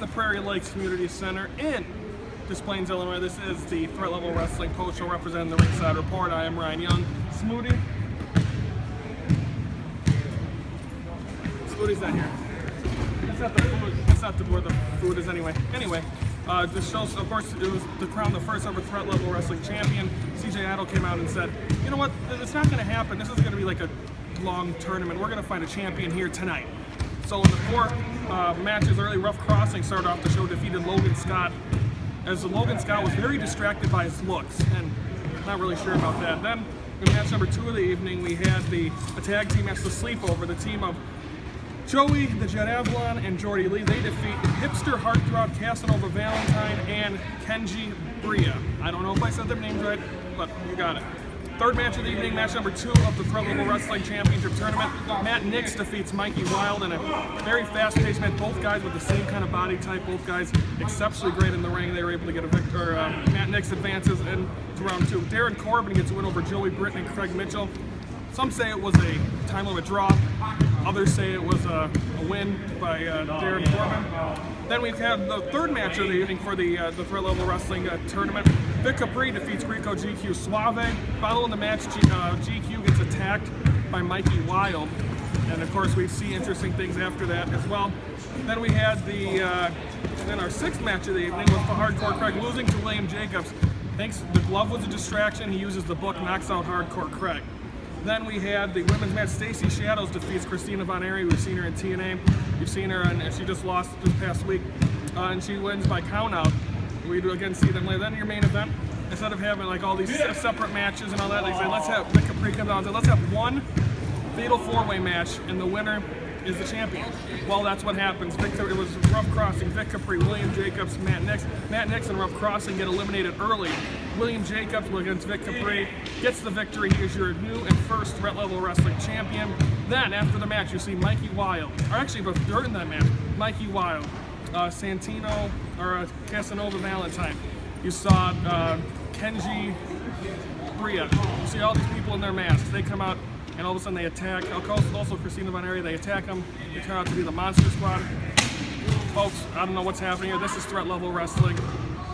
the Prairie Lakes Community Center in Des Plaines, Illinois. This is the Threat Level Wrestling Post Show representing the Ringside Report. I am Ryan Young. Smoothie. Smoothie's not here. That's not the food. That's not where the food is anyway. Anyway, this show, of course, it was to crown the first ever Threat Level Wrestling Champion. CJ Idol came out and said, you know what, it's not going to happen. This is going to be like a long tournament. We're going to find a champion here tonight. So in the four matches early, Rough Crossing started off the show, defeated Logan Scott, as Logan Scott was very distracted by his looks, and not really sure about that. Then in match number 2 of the evening, we had a tag team match, the Sleepover, the team of Joey, the Jet Avalon, and Jordy Lee. They defeat Hipster Heartthrob, Casanova Valentine, and Kenji Bria. I don't know if I said their names right, but you got it. Third match of the evening, match number 2 of the Threat Level Wrestling Championship Tournament. Matt Nix defeats Mikey Wild in a very fast-paced match. Both guys with the same kind of body type. Both guys exceptionally great in the ring. They were able to get a victory. Matt Nix advances into round 2. Darren Corbin gets a win over Joey Britton and Craig Mitchell. Some say it was a time limit draw. Others say it was a win by Darren Corbin. Then we've had the third match of the evening for the Threat Level Wrestling Tournament. Vic Capri defeats Rico GQ Suave. Following the match, GQ gets attacked by Mikey Wild. And of course, we see interesting things after that as well. Then we had then our 6th match of the evening was the Hardcore Craig losing to William Jacobs. Thanks, the glove was a distraction. He uses the book, knocks out Hardcore Craig. Then we had the women's match. Stacey Shadows defeats Christina Von Airy. We've seen her in TNA. You've seen her, and she just lost this past week. And she wins by countout. We do again see them later. Then your main event, instead of having like all these separate matches and all that, they say let's have Vic Capri come down and say let's have one fatal 4-way match, and the winner is the champion. Well, that's what happens. It was Rough Crossing, Vic Capri, William Jacobs, Matt Nix. Matt Nix and Rough Crossing get eliminated early. William Jacobs against Vic Capri gets the victory. He is your new and first Threat Level Wrestling Champion. Then, after the match, you see Mikey Wild, or actually, but during that match, Mikey Wild, Santino, or Casanova Valentine. You saw Kenji Bria. You see all these people in their masks. They come out, and all of a sudden they attack. Also Christina Von Airy, they attack them. They turn out to be the Monster Squad. Folks, I don't know what's happening here. This is Threat Level Wrestling.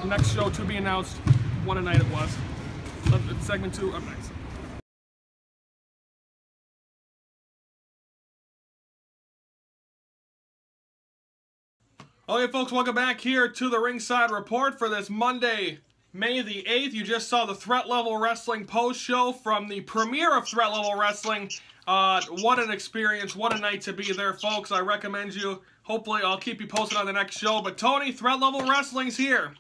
The next show to be announced. What a night it was. Segment 2 up next. Okay, folks, welcome back here to the Ringside Report for this Monday, May the 8th. You just saw the Threat Level Wrestling post show from the premiere of Threat Level Wrestling. What an experience. What a night to be there, folks. I recommend you. Hopefully, I'll keep you posted on the next show. But, Tony, Threat Level Wrestling's here.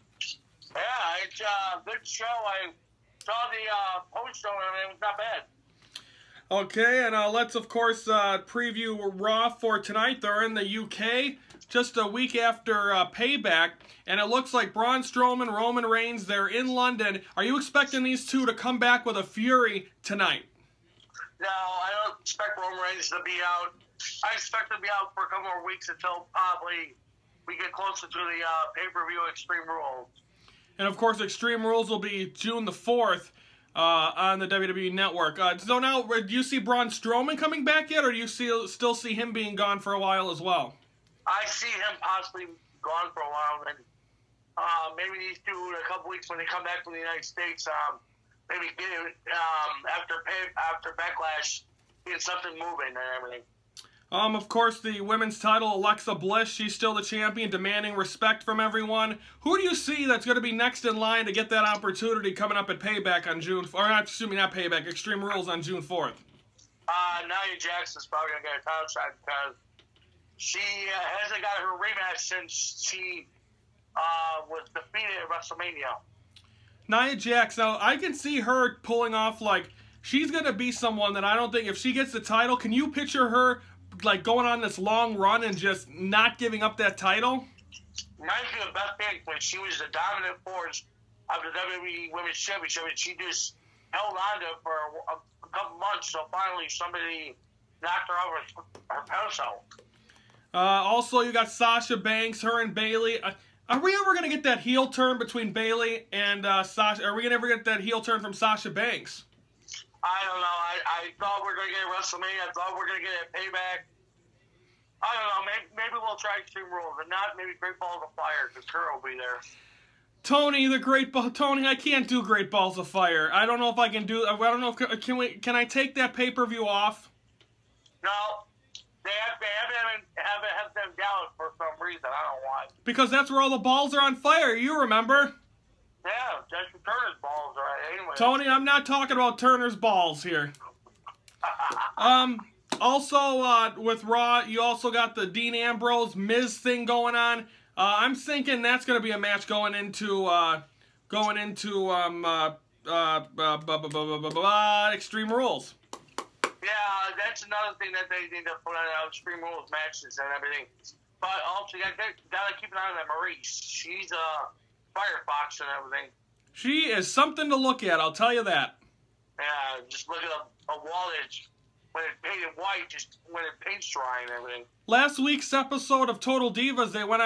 Yeah, it's a good show. I saw the post show and it was not bad. Okay, and let's, of course, preview Raw for tonight. They're in the UK. Just a week after Payback, and it looks like Braun Strowman, Roman Reigns, they're in London. Are you expecting these two to come back with a fury tonight? No, I don't expect Roman Reigns to be out. I expect him to be out for a couple more weeks until probably we get closer to the pay-per-view Extreme Rules. And, of course, Extreme Rules will be June the 4th on the WWE Network. So now, do you see Braun Strowman coming back yet, or do you still see him being gone for a while as well? I see him possibly gone for a while, and maybe these two in a couple weeks when they come back from the United States, maybe get it after Backlash, get something moving and everything. Of course, the women's title, Alexa Bliss, she's still the champion, demanding respect from everyone. Who do you see that's going to be next in line to get that opportunity coming up at Payback on June, or not Payback, Extreme Rules on June 4th? Nia Jackson's probably going to get a title shot because she hasn't got her rematch since she was defeated at WrestleMania. Nia Jax, now I can see her pulling off, like, she's going to be someone that I don't think, if she gets the title, can you picture her, like, going on this long run and just not giving up that title? Reminds me of Beth Phoenix when she was the dominant force of the WWE Women's Championship, and she just held on to it for a couple months, so finally somebody knocked her over her pedestal. Also, you got Sasha Banks, her and Bayley. Are we ever going to get that heel turn between Bayley and Sasha? Are we going to ever get that heel turn from Sasha Banks? I don't know. I thought we were going to get WrestleMania. I thought we were going to get a Payback. I don't know. Maybe we'll try Extreme Rules, and not maybe Great Balls of Fire, because Kurt will be there. Tony, Tony, I can't do Great Balls of Fire. I don't know if I can do. I don't know if can I take that pay-per-view off? No, they have them down for some reason. I don't know why. Because that's where all the balls are on fire. You remember? Yeah, Justin Turner's balls are anyway. Tony, I'm not talking about Turner's balls here. Also, with Raw, you also got the Dean Ambrose Miz thing going on. I'm thinking that's going to be a match going into Extreme Rules. Yeah, that's another thing that they need to put on Extreme Rules matches and everything. But also, you gotta keep an eye on that Maurice. She's a firefox and everything. She is something to look at, I'll tell you that. Yeah, just look at a wall that's when it's painted white, just when it paint's dry and everything. Last week's episode of Total Divas, they went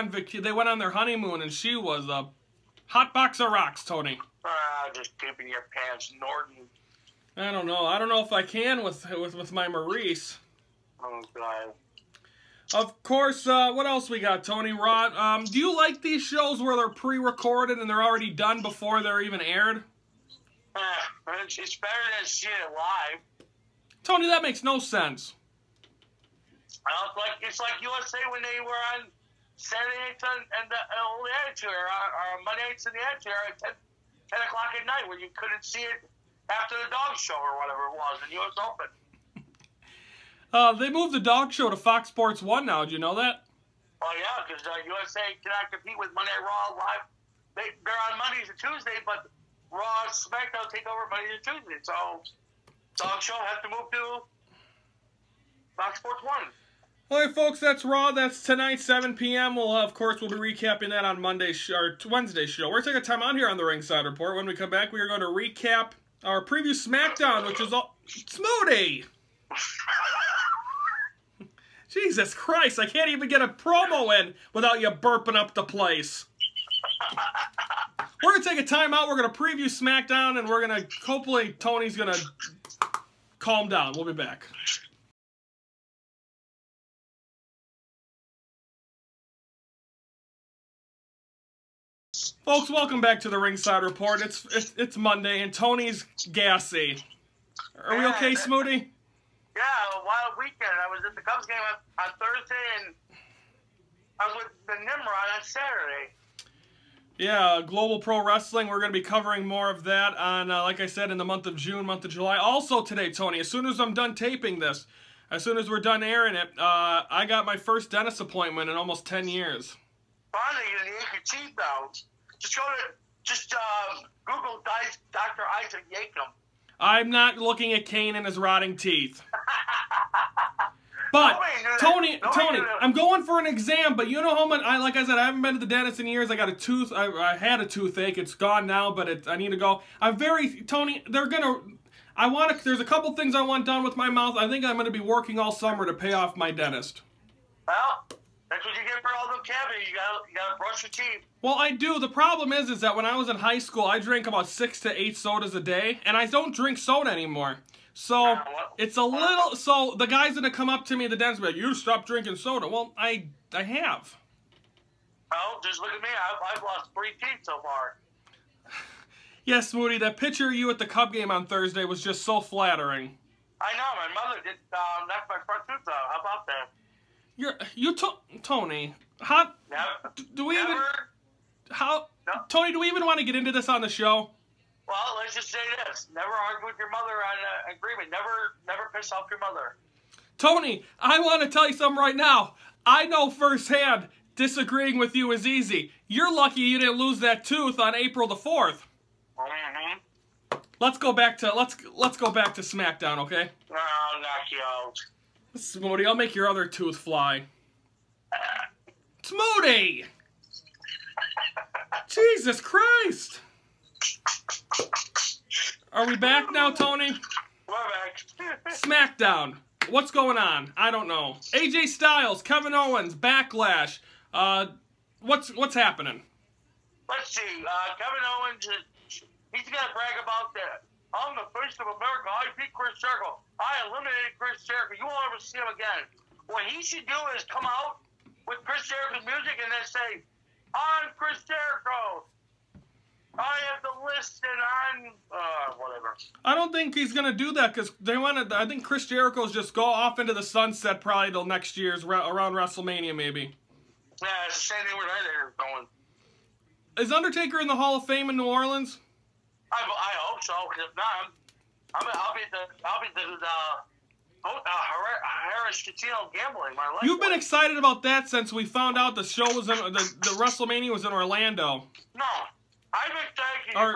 on their honeymoon, and she was a hot box of rocks, Tony. Just keeping your pants, Norton. I don't know. I don't know if I can with my Maurice. Oh God. Of course, what else we got, Tony? Rod, do you like these shows where they're pre-recorded and they're already done before they're even aired? It's better than seeing it live. Tony, that makes no sense. It's like USA when they were on Saturday nights and the old Attitude, or Monday nights in the Attitude at 10 o'clock at night, where you couldn't see it after the dog show or whatever it was, and US Open. They moved the dog show to Fox Sports 1 now. Did you know that? Oh, yeah, because USA cannot compete with Monday Raw live. They're on Mondays and Tuesdays, but Raw and Smackdown take over Mondays and Tuesdays. So, dog show has to move to Fox Sports 1. All right, folks, that's Raw. That's tonight, 7 p.m. We'll be recapping that on Wednesday's show. We're taking time out here on the Ringside Report. When we come back, we are going to recap our preview Smackdown, which is all Smoothie. Jesus Christ, I can't even get a promo in without you burping up the place. We're going to take a time out. We're going to preview Smackdown, and we're going to, hopefully, Tony's going to calm down. We'll be back. Folks, welcome back to the Ringside Report. It's Monday, and Tony's gassy. Are we okay, Smoothie? Yeah, a wild weekend. I was at the Cubs game on Thursday, and I was with the Nimrod on Saturday. Yeah, Global Pro Wrestling. We're going to be covering more of that on, like I said, in the month of June, month of July. Also today, Tony, as soon as I'm done taping this, as soon as we're done airing it, I got my first dentist appointment in almost 10 years. Finally, you yank your teeth out. Just Google Dr. Isaac Yankum. I'm not looking at Kane and his rotting teeth. But, Tony, I'm going for an exam, but you know how much, like I said, I haven't been to the dentist in years. I got a tooth, I had a toothache. It's gone now, but I need to go. Tony, there's a couple things I want done with my mouth. I think I'm going to be working all summer to pay off my dentist. Well, that's what you get for all the cavities. You gotta brush your teeth. Well, I do. The problem is that when I was in high school, I drank about 6 to 8 sodas a day, and I don't drink soda anymore. So it's a little. So the guys that come up to me, the dentist, be like, "You stopped drinking soda." Well, I have. Well, just look at me. I've lost 3 teeth so far. Yes, Smoothie. That picture of you at the Cub game on Thursday was just so flattering. I know. My mother did knock my front tooth out. How about that? Tony, how do we even? No. Tony, do we even want to get into this on the show? Well, let's just say this: never argue with your mother on an agreement. Never piss off your mother. Tony, I want to tell you something right now. I know firsthand disagreeing with you is easy. You're lucky you didn't lose that tooth on April the 4th. Mm-hmm. Let's go back to Smackdown, okay? I'll knock you out. Smoothie, I'll make your other tooth fly. Smoothie! Jesus Christ! Are we back now, Tony? We're back. Smackdown. What's going on? I don't know. AJ Styles, Kevin Owens, Backlash. What's happening? Let's see. Kevin Owens, he's gonna brag about that. I'm the face of America. I beat Chris Jericho. I eliminated Chris Jericho. You won't ever see him again. what he should do is come out with Chris Jericho's music and then say, "I'm Chris Jericho. I have the list and I'm whatever." I don't think he's gonna do that because they want to. I think Chris Jericho's just go off into the sunset probably till next year's around WrestleMania maybe. Yeah, it's the same thing with they're going. Is Undertaker in the Hall of Fame in New Orleans? I hope so. Because if not, I'll be the Harris Casino gambling my life. You've been excited about that since we found out the show was in the WrestleMania was in Orlando. No, I'm excited. You're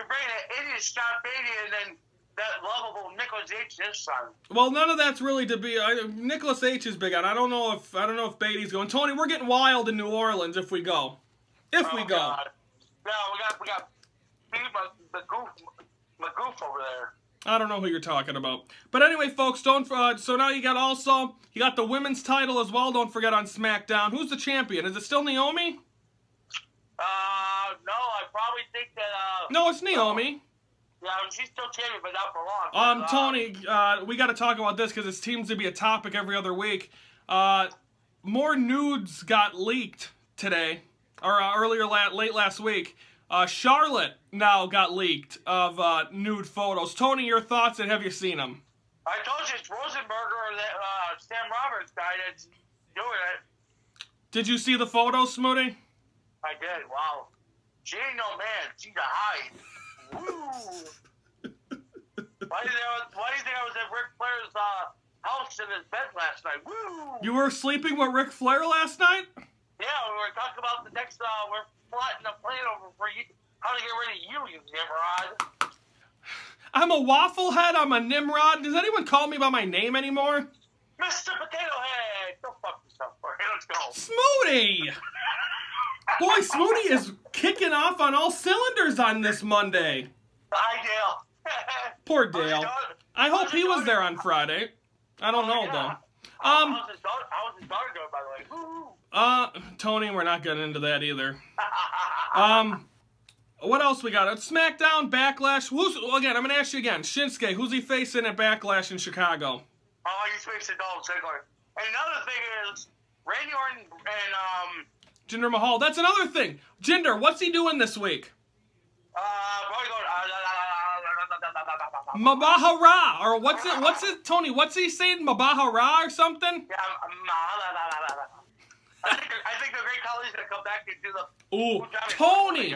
bringing an idiot Scott Beatty and then that lovable Nicholas H. his son. Well, none of that's really to be. Nicholas H. is big on. I don't know if Beatty's going. Tony, we're getting wild in New Orleans if we go. If we go. God. No, we got McGoof over there. I don't know who you're talking about. But anyway, folks, don't. So now you got the women's title as well. Don't forget on SmackDown. Who's the champion? Is it still Naomi? No, I probably think that. No, it's Naomi. Yeah, she's still champion, but not for long. Tony, we got to talk about this because it seems to be a topic every other week. More nudes got leaked today, or late last week. Charlotte now got leaked of nude photos. Tony, your thoughts, and have you seen them? I told you it's Rosenberger, that Sam Roberts guy that's doing it. Did you see the photos, Smooty? I did. Wow. She ain't no man. She's a hide. Woo! Why do you think I was at Ric Flair's house in his bed last night? Woo! You were sleeping with Ric Flair last night? Yeah, we were talking about the next. We're plotting a plan over for you. How to get rid of you Nimrod. I'm a wafflehead. I'm a Nimrod. Does anyone call me by my name anymore? Mr. Potato Head. Go fuck yourself. All right, let's go. Smooty. Boy, Smooty is kicking off on all cylinders on this Monday. Hi, Dale. Poor Dale. I hope he was there on Friday. I don't know, though. How's his daughter doing, by the way? Tony, we're not getting into that either. What else we got? SmackDown, Backlash. Again, I'm going to ask you again. Shinsuke, who's he facing at Backlash in Chicago? Oh, he's facing Dolph Ziggler. And another thing is, Randy Orton and, Jinder Mahal. That's another thing. Jinder, what's he doing this week? Probably going, Mabahara, or what's it, Tony, what's he saying? Mabahara or something? Yeah, I think the Great Khali's going to come back and do the... Ooh, Tony,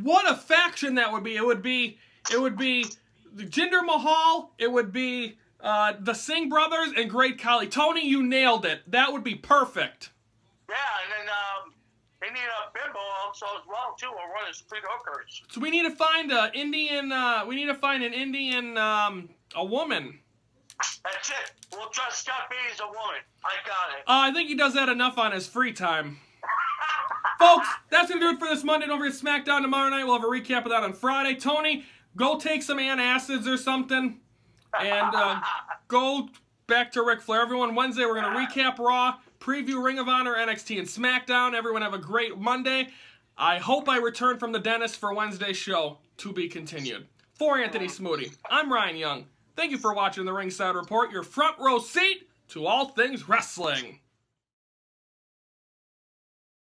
what a faction that would be. It would be the Jinder Mahal, it would be the Singh brothers, and Great Khali. Tony, you nailed it. That would be perfect. Yeah, and then, they need a bimbo also as well too, or one of the street hookers. So we need to find an Indian. A woman. That's it. We'll trust Scott Beatty as a woman. I got it. I think he does that enough on his free time. Folks, that's gonna do it for this Monday. Don't forget SmackDown tomorrow night. We'll have a recap of that on Friday. Tony, go take some antacids or something, and go back to Ric Flair. Everyone, Wednesday we're gonna recap Raw. Preview Ring of Honor, NXT, and SmackDown. Everyone have a great Monday. I hope I return from the dentist for Wednesday's show. To be continued. For Anthony Smooty, I'm Ryan Young. Thank you for watching the Ringside Report, your front row seat to all things wrestling.